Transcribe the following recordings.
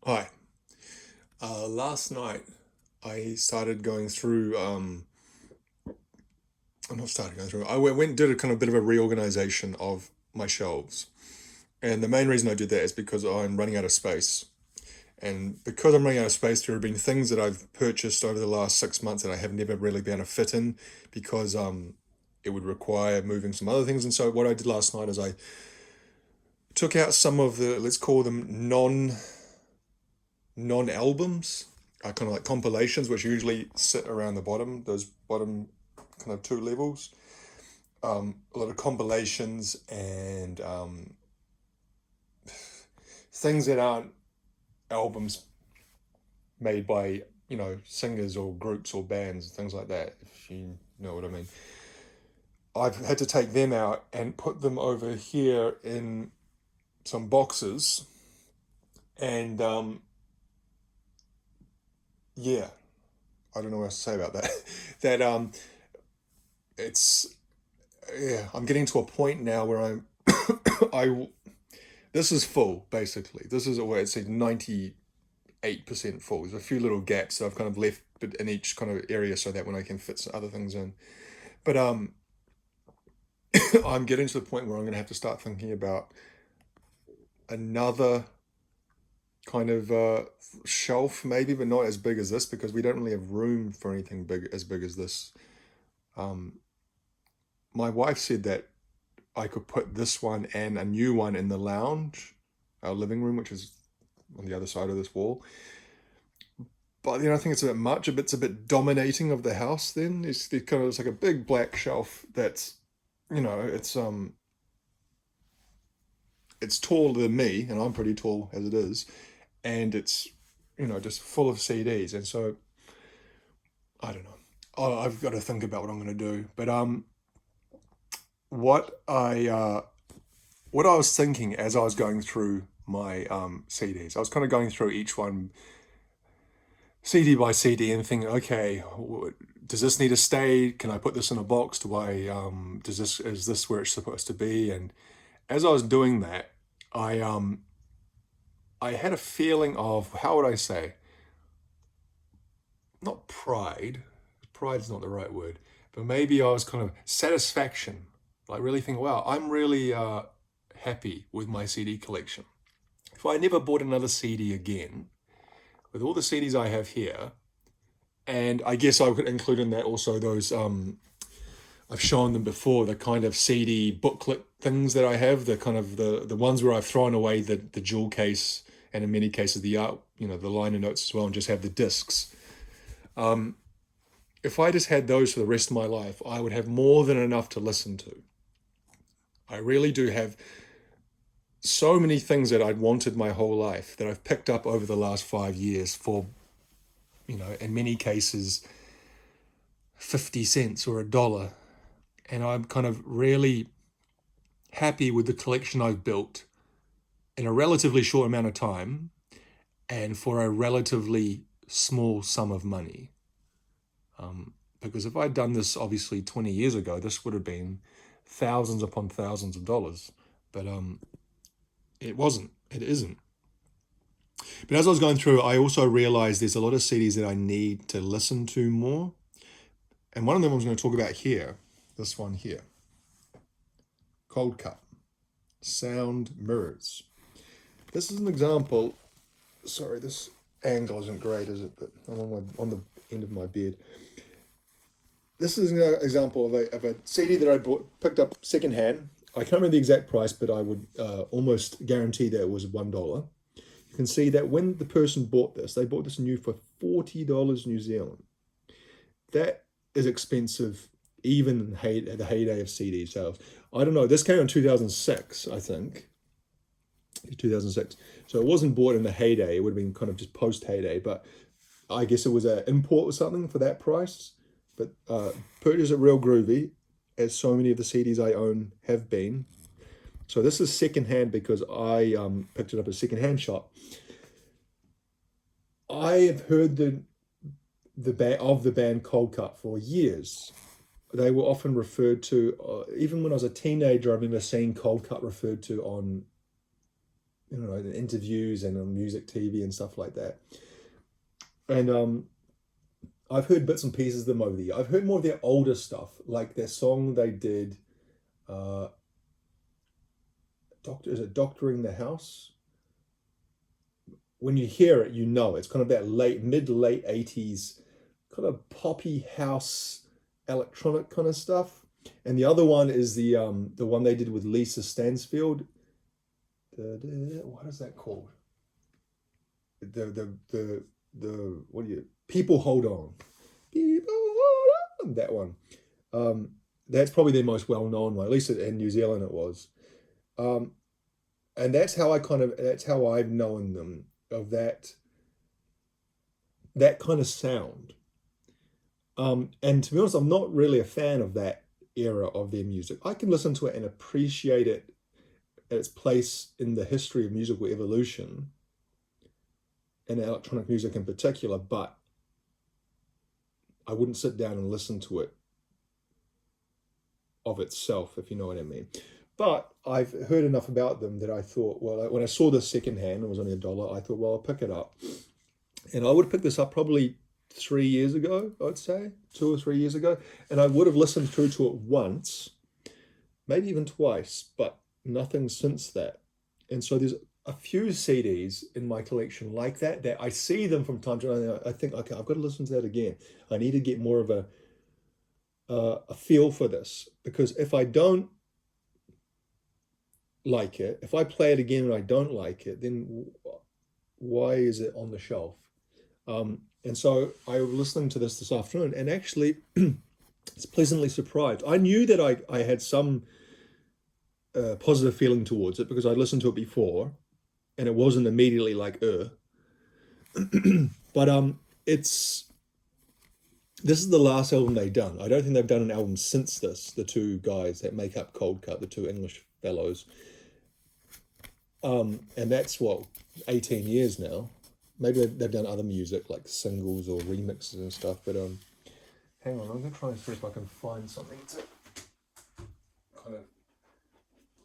Hi. Last night I started going through. I'm not started going through. I went and did a kind of bit of a reorganization of my shelves, and the main reason I did that is because I'm running out of space. And because I'm running out of space, there have been things that I've purchased over the last 6 months that I have never really been able to fit in because it would require moving some other things. And so what I did last night is I took out some of the, let's call them non albums, kind of like compilations, which usually sit around the bottom, those bottom kind of two levels. A lot of compilations and things that aren't albums made by singers or groups or bands, things like that. If you know what I mean. I've had to take them out and put them over here in some boxes, and yeah, I don't know what else to say about that. that it's yeah, I'm getting to a point now where I this is full basically. This is where it's 98% full. There's a few little gaps that I've kind of left in each kind of area so that when I can fit some other things in. But I'm getting to the point where I'm going to have to start thinking about another kind of shelf maybe, but not as big as this because we don't really have room for anything big as this. Um, my wife said that I could put this one and a new one in the lounge, our living room, which is on the other side of this wall. But I think it's a bit much. It's a bit dominating of the house. Then it's like a big black shelf that's, it's taller than me, and I'm pretty tall as it is, and it's just full of CDs, and so I don't know. I've got to think about what I'm going to do. But what I uh, what I was thinking as I was going through my CDs, I was kind of going through each one CD by CD and thinking, okay, does this need to stay? Can I put this in a box? Do I does this is this where it's supposed to be? And as I was doing that, I um I had a feeling of, how would I say, not pride. Pride's not the right word, but maybe I was kind of satisfaction, like really thinking, wow, I'm really happy with my CD collection. If I never bought another CD again, with all the CDs I have here, and I guess I could include in that also those I've shown them before, the kind of CD booklet things that I have, the kind of the ones where I've thrown away the jewel case and in many cases the art, the liner notes as well, and just have the discs. If I just had those for the rest of my life, I would have more than enough to listen to. I really do have so many things that I'd wanted my whole life that I've picked up over the last 5 years for, in many cases, 50 cents or $1. And I'm kind of really happy with the collection I've built in a relatively short amount of time and for a relatively small sum of money. Because if I'd done this obviously 20 years ago, this would have been thousands upon thousands of dollars. But it wasn't. It isn't. But as I was going through, I also realized there's a lot of CDs that I need to listen to more. And one of them I was going to talk about here, this one here, Cold Cut, Sound Mirrors. This is an example. Sorry, this angle isn't great, is it? But I'm on the end of my bed. This is an example of a CD that I picked up secondhand. I can't remember the exact price, but I would almost guarantee that it was $1. You can see that when the person bought this, they bought this new for $40 New Zealand. That is expensive, even in the heyday of CD sales. I don't know. This came out in 2006, I think. 2006. So it wasn't bought in the heyday. It would have been kind of just post heyday, but I guess it was an import or something for that price. But purchase it real groovy, as so many of the CDs I own have been. So this is secondhand because I picked it up at a secondhand shop. I have heard the band Cold Cut for years. They were often referred to, even when I was a teenager. I remember seeing Cold Cut referred to on you know, in interviews and on music TV and stuff like that. And I've heard bits and pieces of them over the year. I've heard more of their older stuff, like their song they did, uh, Doctoring the House? When you hear it, you know it's kind of that mid late 80s kind of poppy house electronic kind of stuff. And the other one is the one they did with Lisa Stansfield. What is that called? The what do you People Hold On. People Hold On. That one. Um, that's probably their most well known one. At least in New Zealand it was. Um, and that's how I've known them, of that kind of sound. And to be honest, I'm not really a fan of that era of their music. I can listen to it and appreciate it at its place in the history of musical evolution and electronic music in particular, but I wouldn't sit down and listen to it of itself, if you know what I mean. But I've heard enough about them that I thought, well, when I saw this secondhand, it was only $1, I thought, well, I'll pick it up. And I would pick this up probably 3 years ago, I'd say, 2 or 3 years ago. And I would have listened through to it once, maybe even twice, but nothing since that. And so there's a few CDs in my collection like that I see them from time to time. I think, okay, I've got to listen to that again. I need to get more of a feel for this, because if I don't like it, if I play it again and I don't like it, then why is it on the shelf? And so I was listening to this afternoon, and actually, it's pleasantly surprised. I knew that I had some positive feeling towards it because I'd listened to it before, and it wasn't immediately like but this is the last album they've done. I don't think they've done an album since this. The two guys that make up Coldcut, the two English fellows, and that's what, 18 years now. Maybe they've done other music like singles or remixes and stuff, but hang on, I'm gonna try and see if I can find something to kind of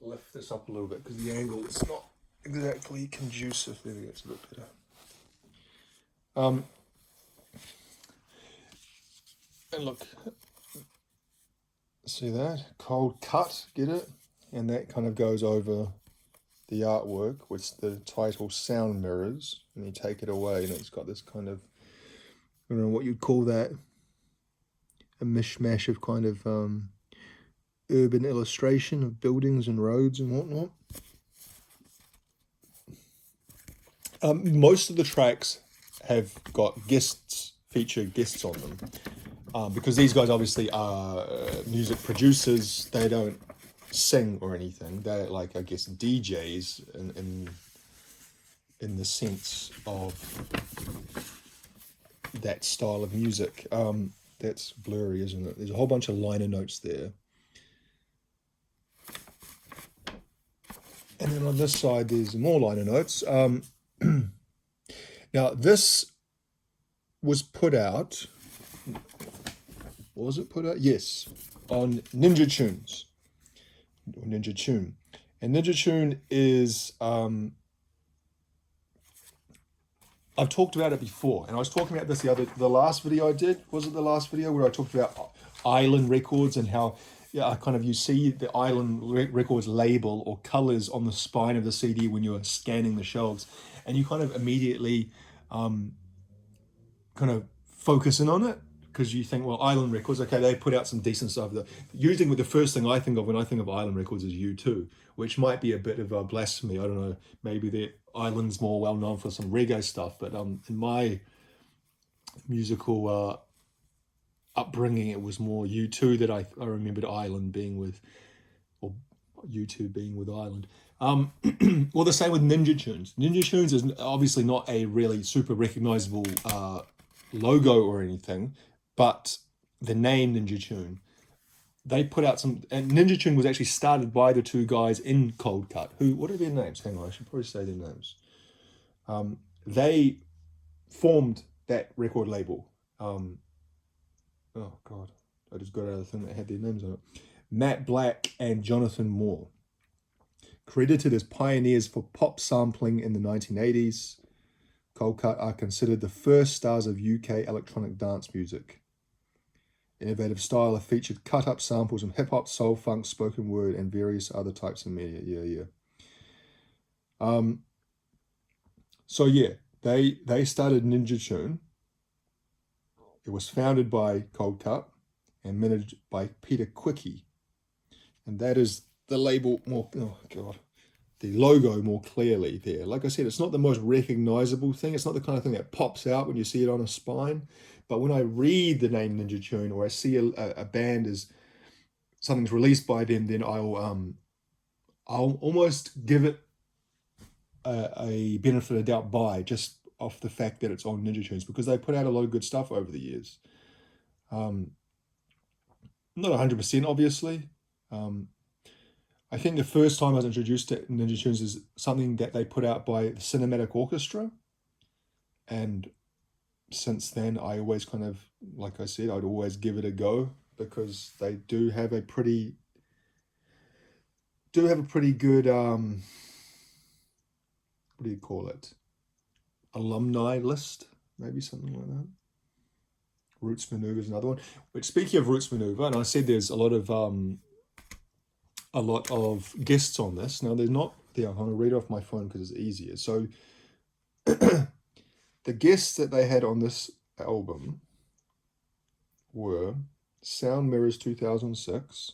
lift this up a little bit, because the angle is not exactly conducive. There we go, it's a bit better. And look, see that? Coldcut, get it? And that kind of goes over the artwork, which the title Sound Mirrors, and you take it away and it's got this kind of, I don't know what you'd call that, a mishmash of kind of urban illustration of buildings and roads and whatnot. Most of the tracks have got featured guests on them, because these guys obviously are music producers. They don't sing or anything. They're like, I guess, DJs in the sense of that style of music. That's blurry, isn't it? There's a whole bunch of liner notes there. And then on this side, there's more liner notes. Now, this was put out, was it put out? Yes, on Ninja Tunes. Ninja Tune. And Ninja Tune is, I've talked about it before, and I was talking about this the last video I did. Was it the last video where I talked about Island Records and how, yeah, you see the Island Records label or colors on the spine of the CD when you're scanning the shelves, and you kind of immediately kind of focus in on it, because you think, well, Island Records, okay, they put out some decent stuff. Usually with the first thing I think of when I think of Island Records is U2, which might be a bit of a blasphemy. I don't know, maybe the Island's more well known for some reggae stuff, but in my musical upbringing, it was more U2 that I remembered Island being with, or U2 being with Island. Well, the same with Ninja Tunes. Ninja Tunes is obviously not a really super recognizable logo or anything, but the name Ninja Tune, they put out some, and Ninja Tune was actually started by the two guys in Coldcut, who, what are their names? Hang on, I should probably say their names. They formed that record label. Oh God, I just got out of the thing that had their names on it. Matt Black and Jonathan Moore. Credited as pioneers for pop sampling in the 1980s, Coldcut are considered the first stars of UK electronic dance music. Innovative style have featured cut-up samples from hip-hop, soul, funk, spoken word, and various other types of media. So yeah, they started Ninja Tune. It was founded by Coldcut and managed by Peter Quickie. And that is the label more, oh God, the logo more clearly there. Like I said, it's not the most recognizable thing. It's not the kind of thing that pops out when you see it on a spine. But when I read the name Ninja Tune or I see a band as something's released by them, then I'll almost give it a benefit of doubt by just off the fact that it's on Ninja Tunes, because they put out a lot of good stuff over the years. Not 100%, obviously. I think the first time I was introduced to Ninja Tunes is something that they put out by the Cinematic Orchestra. And since then, I always kind of, like I said, I'd always give it a go, because they do have a pretty good, what do you call it? Alumni list, maybe something like that. Roots Maneuver is another one. Which, speaking of Roots Maneuver, and I said there's a lot of guests on this. Now, there's not there. I'm going to read off my phone because it's easier. So the guests that they had on this album were Sound Mirrors 2006.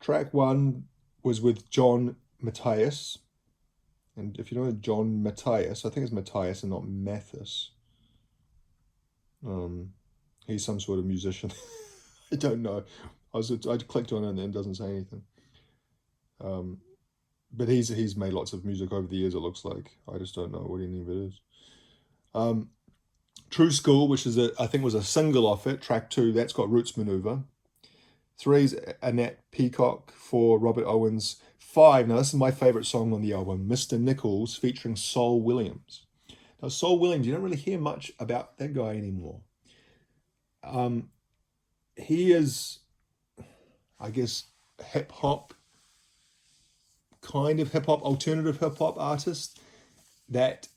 Track 1 was with John Matthias. And if you know John Matthias, I think it's Matthias and not Mathis. He's some sort of musician. I don't know. I clicked on it and it doesn't say anything. But he's made lots of music over the years, it looks like. I just don't know what any of it is. True School, which is I think was a single off it, track 2, that's got Roots Maneuver. 3's Annette Peacock. 4, Robert Owens. 5, now this is my favorite song on the album, Mr. Nichols, featuring Saul Williams. Now, Saul Williams, you don't really hear much about that guy anymore. He is, I guess, hip-hop, kind of hip-hop, alternative hip-hop artist that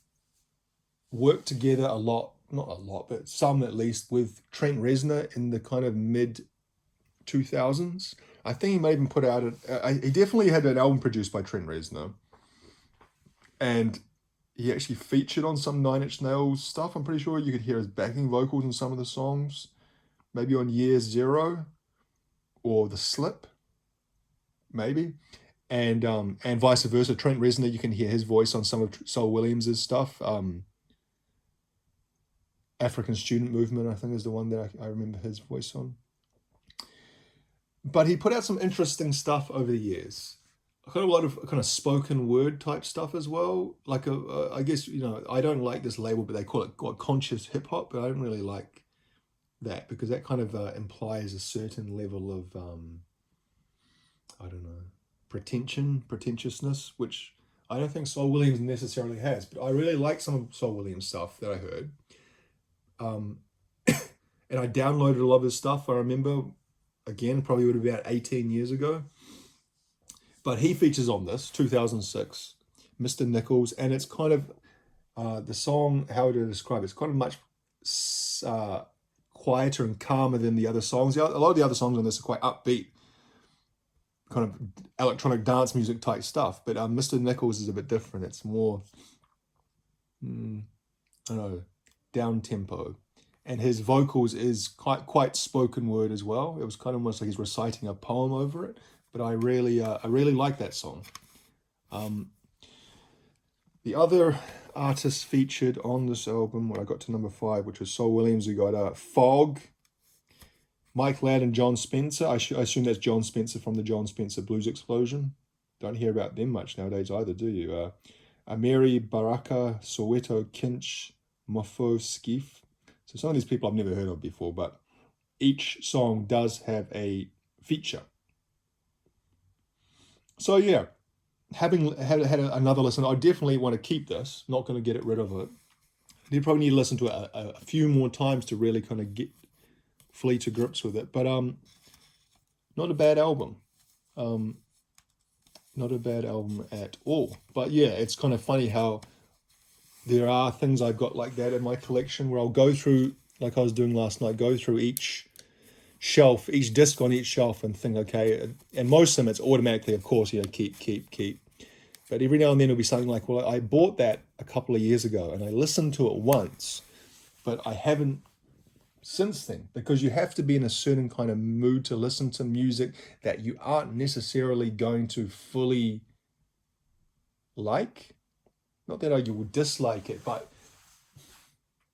worked together a lot, not a lot, but some at least, with Trent Reznor in the kind of mid-2000s. I think he may even put out, he definitely had an album produced by Trent Reznor. And he actually featured on some Nine Inch Nails stuff. I'm pretty sure you could hear his backing vocals in some of the songs. Maybe on Year Zero or The Slip, maybe. And vice versa. Trent Reznor, you can hear his voice on some of Saul Williams' stuff. African Student Movement, I think, is the one that I remember his voice on. But he put out some interesting stuff over the years. Got a lot of kind of spoken word type stuff as well. Like, I guess, I don't like this label, but they call it conscious hip hop, but I don't really like that, because that kind of implies a certain level of, I don't know, pretentiousness, which I don't think Saul Williams necessarily has, but I really like some of Saul Williams stuff that I heard. And I downloaded a lot of his stuff. I remember, again, probably would have been about 18 years ago. But he features on this, 2006, Mr. Nichols, and it's kind of, the song, how would I describe it? It's kind of much quieter and calmer than the other songs. A lot of the other songs on this are quite upbeat, kind of electronic dance music type stuff. But Mr. Nichols is a bit different. It's more, I don't know, down tempo. And his vocals is quite spoken word as well. It was kind of almost like he's reciting a poem over it. But I really like that song. The other artists featured on this album, when I got to number 5, which was Saul Williams, we got Fog, Mike Ladd and John Spencer. I assume that's John Spencer from the John Spencer Blues Explosion. Don't hear about them much nowadays either, do you? Amiri Baraka, Soweto Kinch, Mofo Skeef. So some of these people I've never heard of before, but each song does have a feature. So yeah, having had another listen, I definitely want to keep this. Not going to get rid of it. You probably need to listen to it a few more times to really kind of get fully to grips with it. But not a bad album. Not a bad album at all. But yeah, it's kind of funny how there are things I've got like that in my collection where I'll go through, like I was doing last night, go through each shelf, each disc on each shelf and think, okay, and most of them it's automatically, of course, keep. But every now and then it'll be something like, well, I bought that a couple of years ago and I listened to it once, but I haven't since then, because you have to be in a certain kind of mood to listen to music that you aren't necessarily going to fully like. Not that you will dislike it, but